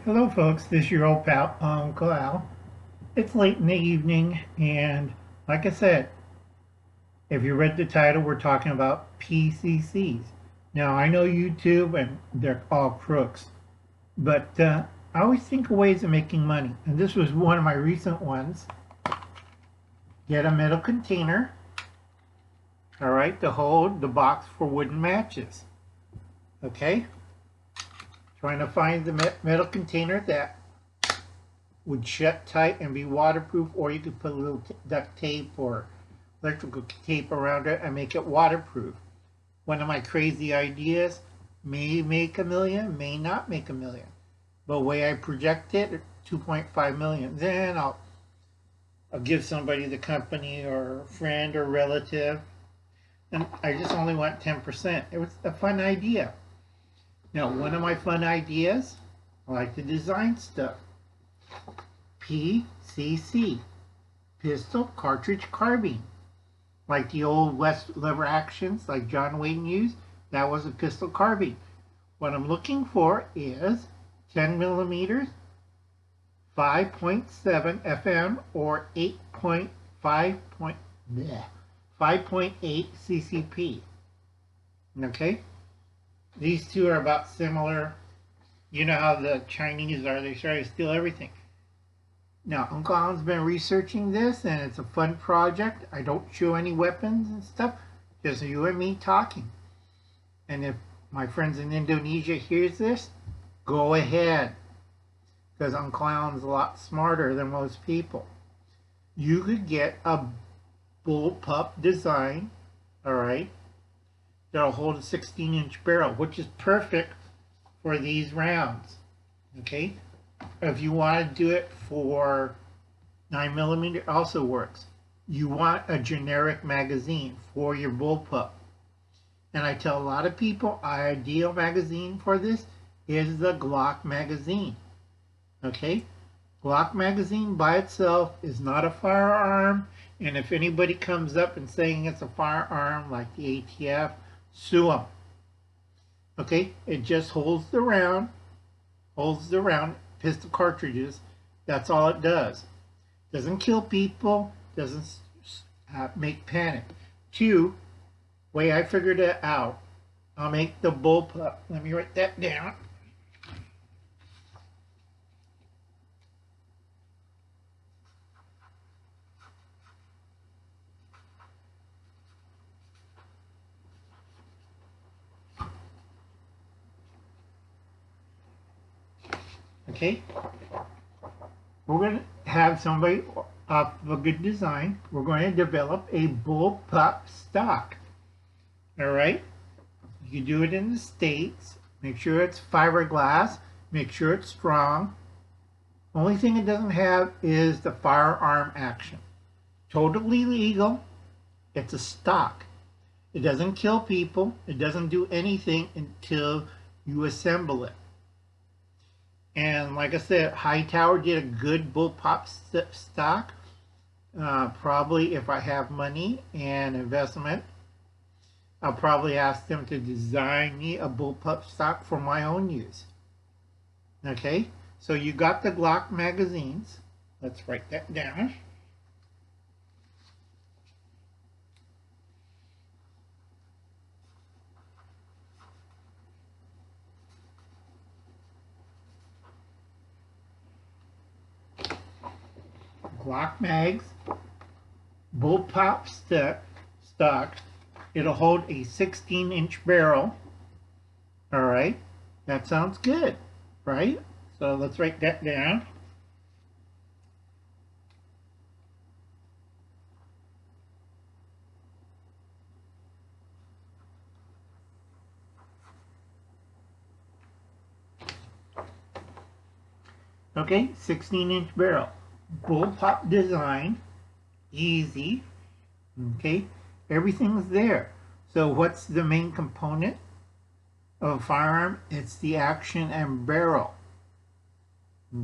Hello folks, this is your old pal, Uncle Al. It's late in the evening and like I said, if you read the title, we're talking about PCCs. Now I know YouTube and they're all crooks, but I always think of ways of making money. And this was one of my recent ones. Get a metal container, all right, to hold the box for wooden matches. Okay? Trying to find the metal container that would shut tight and be waterproof, or you could put a little duct tape or electrical tape around it and make it waterproof. One of my crazy ideas may make a million, may not make a million. But the way I project it, 2.5 million. Then I'll give somebody the company or a friend or relative. And I just only want 10%. It was a fun idea. Now, one of my fun ideas, I like to design stuff. P.C.C. Pistol Cartridge Carbine. Like the old West lever actions like John Wayne used, that was a pistol carbine. What I'm looking for is 10 millimeters, 5.7 FM, or 5.8 CCP. Okay? These two are about similar. You know how the Chinese are, they try to steal everything. Now, Uncle Alan's been researching this, and it's a fun project. I don't show any weapons and stuff, just you and me talking. And if my friends in Indonesia hears this, go ahead, because Uncle Alan's a lot smarter than most people. You could get a bullpup design, all right, that'll hold a 16-inch barrel, which is perfect for these rounds. Okay, if you want to do it for 9mm, also works. You want a generic magazine for your bullpup, and I tell a lot of people ideal magazine for this is the Glock magazine. Okay, Glock magazine by itself is not a firearm, and if anybody comes up and saying it's a firearm like the ATF, sue them. Okay, it just holds the round, pistol cartridges. That's all it does. Doesn't kill people, doesn't make panic. Two, way I figured it out, I'll make the bullpup. Let me write that down. Okay, we're going to have somebody off of a good design. We're going to develop a bullpup stock. All right, you do it in the States. Make sure it's fiberglass. Make sure it's strong. Only thing it doesn't have is the firearm action. Totally legal. It's a stock. It doesn't kill people. It doesn't do anything until you assemble it. And like I said, Hightower did a good bullpup stock. Probably if I have money and investment, I'll probably ask them to design me a bullpup stock for my own use. Okay, so you got the Glock magazines. Let's write that down. Glock mags, bullpup stock. It'll hold a 16-inch barrel. All right, that sounds good, right? So let's write that down. Okay, 16-inch barrel. Bullpup design, easy. Okay, everything's there. So what's the main component of a firearm? It's the action and barrel.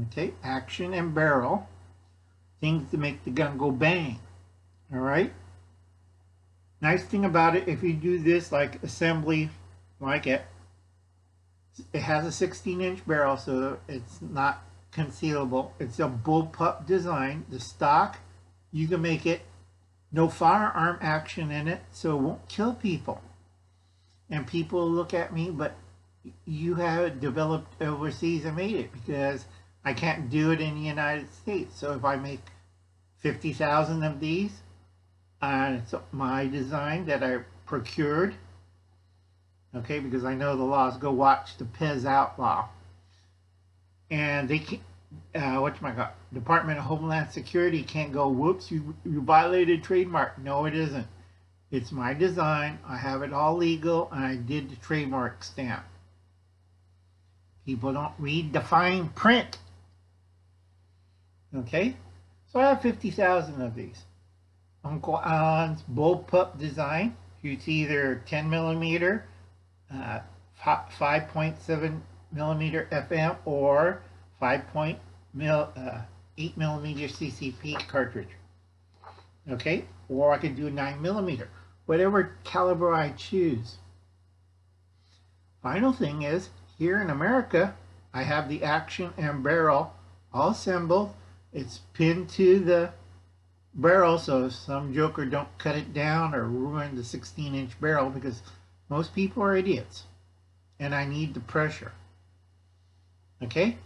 Okay, action and barrel. Things to make the gun go bang. All right. Nice thing about it, if you do this like assembly, like it, It has a 16-inch barrel, so it's not concealable. It's a bullpup design. The stock, you can make it no firearm action in it, so it won't kill people. And people look at me, but you have it developed overseas and made it, because I can't do it in the United States. So if I make 50,000 of these, it's my design that I procured, okay, because I know the laws. Go watch the Pez Outlaw. And they can't, Department of Homeland Security can't go, whoops, you violated trademark. No, it isn't. It's my design. I have it all legal, and I did the trademark stamp. People don't read the fine print. Okay? So I have 50,000 of these. Uncle Alan's bullpup design. It's either 10 millimeter, 5.7 millimeter FM, or 8 millimeter CCP cartridge. Okay? Or I could do 9 millimeter. Whatever caliber I choose. Final thing is, here in America, I have the action and barrel all assembled. It's pinned to the barrel, so some joker don't cut it down or ruin the 16-inch barrel, because most people are idiots. And I need the pressure. Okay?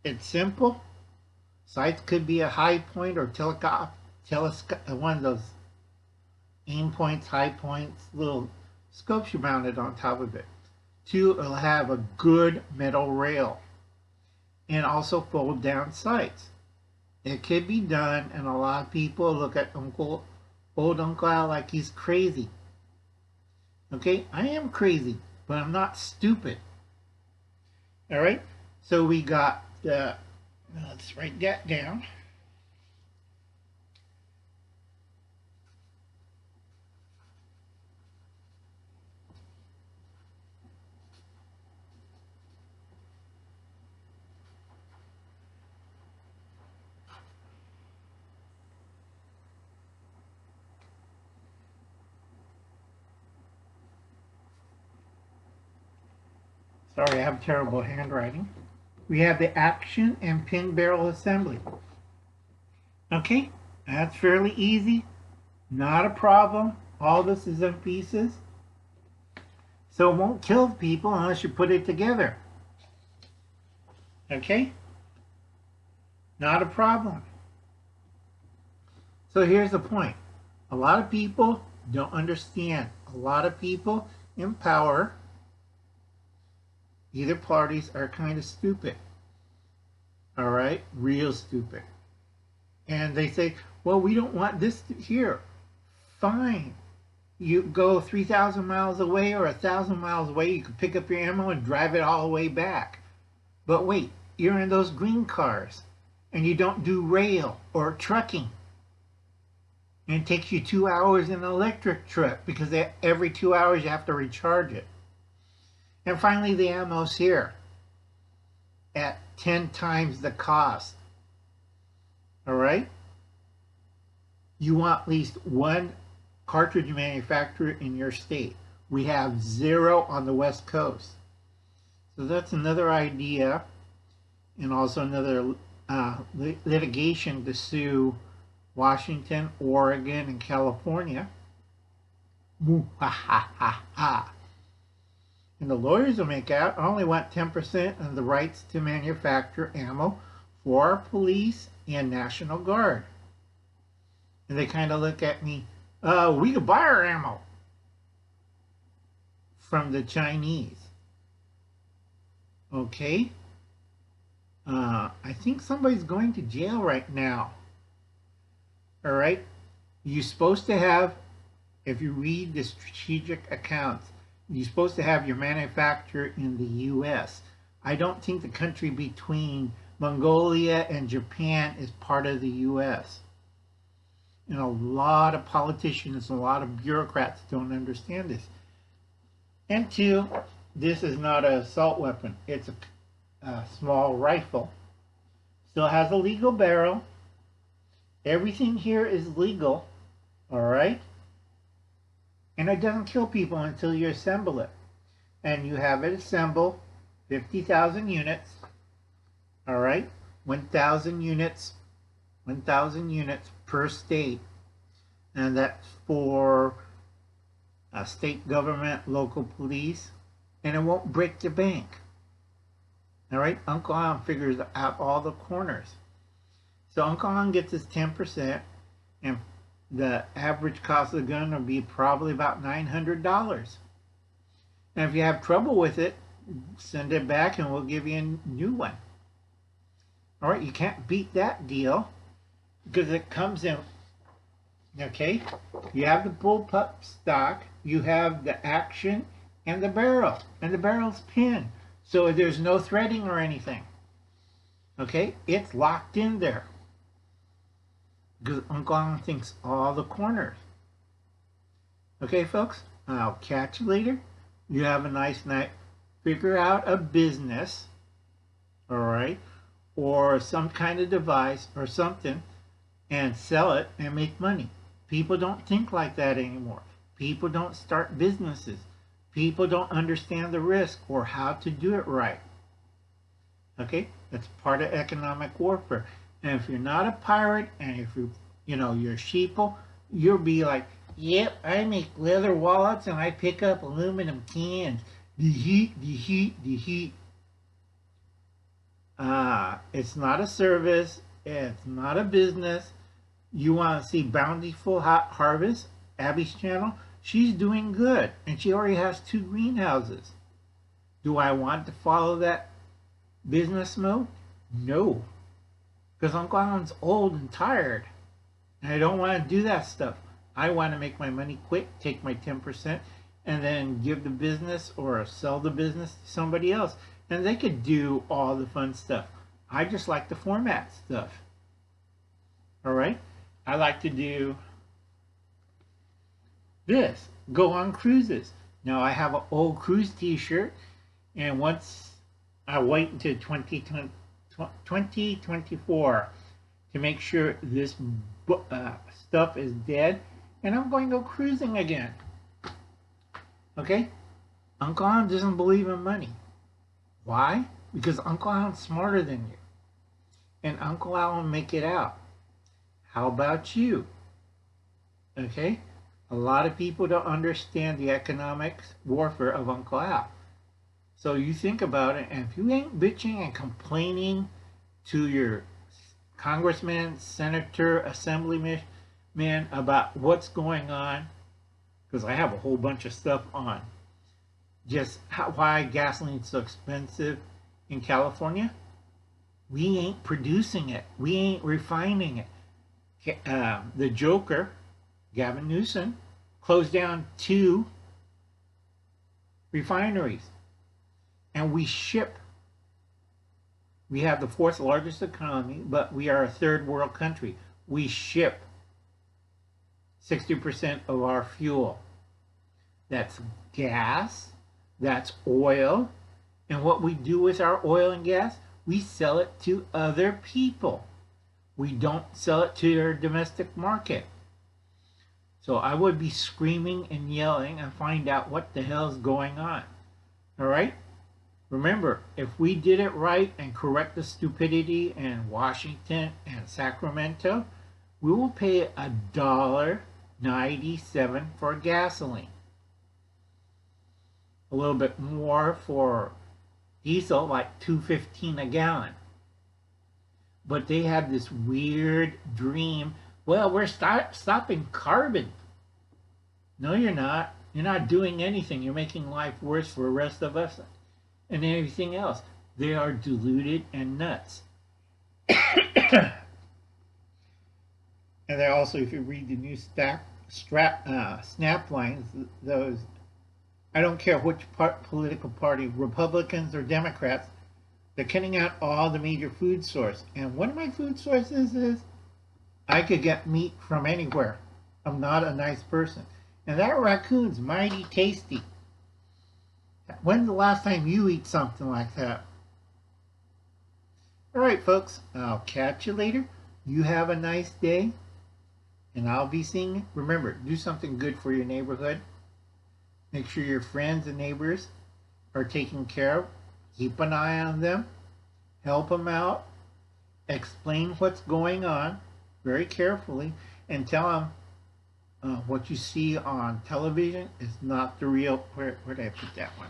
It's simple. Sights could be a high point or telescope, one of those aim points, high points, little scopes you mounted on top of it. 2, it'll have a good metal rail. And also fold down sights. It could be done, and a lot of people look at old Uncle Al like he's crazy. Okay, I am crazy, but I'm not stupid. All right, so we got the, let's write that down. Sorry, I have terrible handwriting. We have the action and pin barrel assembly. Okay, that's fairly easy. Not a problem. All this is in pieces. So it won't kill people unless you put it together. Okay? Not a problem. So here's the point. A lot of people don't understand. A lot of people in power, either parties, are kind of stupid. All right? Real stupid. And they say, well, we don't want this here. Fine. You go 3,000 miles away or 1,000 miles away, you can pick up your ammo and drive it all the way back. But wait, you're in those green cars and you don't do rail or trucking. And it takes you 2 hours in an electric truck because every 2 hours you have to recharge it. And finally, the ammo's here at 10 times the cost. All right? You want at least one cartridge manufacturer in your state. We have 0 on the West Coast. So that's another idea, and also another litigation to sue Washington, Oregon, and California. And the lawyers will make out, I only want 10% of the rights to manufacture ammo for our police and National Guard. And they kind of look at me, we could buy our ammo from the Chinese. Okay. I think somebody's going to jail right now. All right. You're supposed to have, if you read the strategic accounts, you're supposed to have your manufacturer in the U.S. I don't think the country between Mongolia and Japan is part of the U.S. And a lot of politicians and a lot of bureaucrats don't understand this. And 2, this is not an assault weapon. It's a small rifle. Still has a legal barrel. Everything here is legal. All right? And it doesn't kill people until you assemble it. And you have it assembled 50,000 units. All right, 1,000 units, 1,000 units per state, and that's for state government, local police, and it won't break the bank. All right, Uncle Hon figures out all the corners. So Uncle Hon gets his 10%, and the average cost of the gun will be probably about $900. And if you have trouble with it, send it back and we'll give you a new one. All right, you can't beat that deal because it comes in, okay? You have the bullpup stock, you have the action and the barrel's pinned. So there's no threading or anything. Okay, it's locked in there. Because Uncle Hon thinks all the corners. Okay, folks, I'll catch you later. You have a nice night. Figure out a business, all right, or some kind of device or something, and sell it and make money. People don't think like that anymore. People don't start businesses. People don't understand the risk or how to do it right. Okay, that's part of economic warfare. And if you're not a pirate, and if you're sheeple, you'll be like, yep, I make leather wallets and I pick up aluminum cans. The heat. It's not a service. It's not a business. You want to see Bountiful Harvest, Abby's channel? She's doing good, and she already has 2 greenhouses. Do I want to follow that business mode? No, because Uncle Hon's old and tired, and I don't want to do that stuff. I want to make my money quick, take my 10%, and then give the business or sell the business to somebody else, and they could do all the fun stuff. I just like the format stuff. All right, I like to do this, go on cruises. Now I have an old cruise t-shirt, and once I wait until 2024 to make sure this stuff is dead, and I'm going to go cruising again. Okay, Uncle Hon doesn't believe in money. Why? Because Uncle Hon's smarter than you, and Uncle Hon will make it out. How about you? Okay, a lot of people don't understand the economic warfare of Uncle Al. So you think about it, and if you ain't bitching and complaining to your congressman, senator, assemblyman about what's going on, because I have a whole bunch of stuff on just why gasoline's so expensive in California. We ain't producing it. We ain't refining it. The Joker, Gavin Newsom, closed down 2 refineries, and we ship. We have the 4th largest economy, but we are a 3rd world country. We ship 60% of our fuel. That's gas, that's oil, and what we do with our oil and gas, we sell it to other people. We don't sell it to our domestic market. So I would be screaming and yelling and find out what the hell's going on. All right? Remember, if we did it right and correct the stupidity in Washington and Sacramento, we will pay $1.97 for gasoline. A little bit more for diesel, like $2.15 a gallon. But they have this weird dream. Well, we're stopping carbon. No, you're not. You're not doing anything. You're making life worse for the rest of us and everything else. They are deluded and nuts. And they also, if you read the new snap lines, those, I don't care which political party, Republicans or Democrats, they're cutting out all the major food sources. And one of my food sources is I could get meat from anywhere. I'm not a nice person. And that raccoon's mighty tasty. When's the last time you eat something like that? All right, folks. I'll catch you later. You have a nice day. And I'll be seeing you. Remember, do something good for your neighborhood. Make sure your friends and neighbors are taken care of. keep an eye on them, help them out, explain what's going on very carefully, and tell them what you see on television is not the real. Where did I put that one?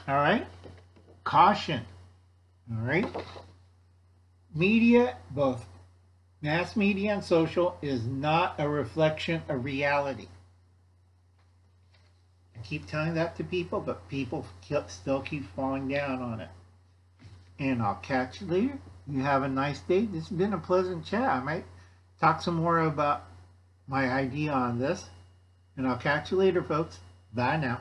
All right. Caution. All right. Media, both mass media and social, is not a reflection of reality. I keep telling that to people, but people still keep falling down on it. And I'll catch you later. You have a nice day. This has been a pleasant chat. I might talk some more about my idea on this. And I'll catch you later, folks. Bye now.